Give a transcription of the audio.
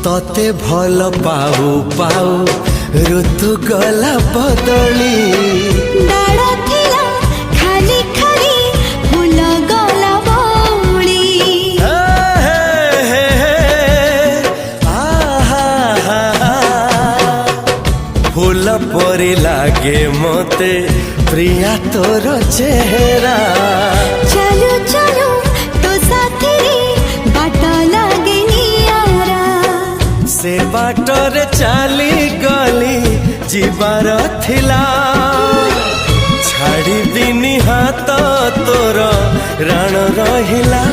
तते भल पाऊ पाऊ ऋतु गला बदली डाळ थिला खाली खाली फूल गला बौली फूल परी लागे मते प्रिया तोर चेहरा चलो चलो तो साथी बाट लागे नियारा से बाटरे चली गली जीवार थिला छाड़ी दिनी हाथ तोर राण रहिला।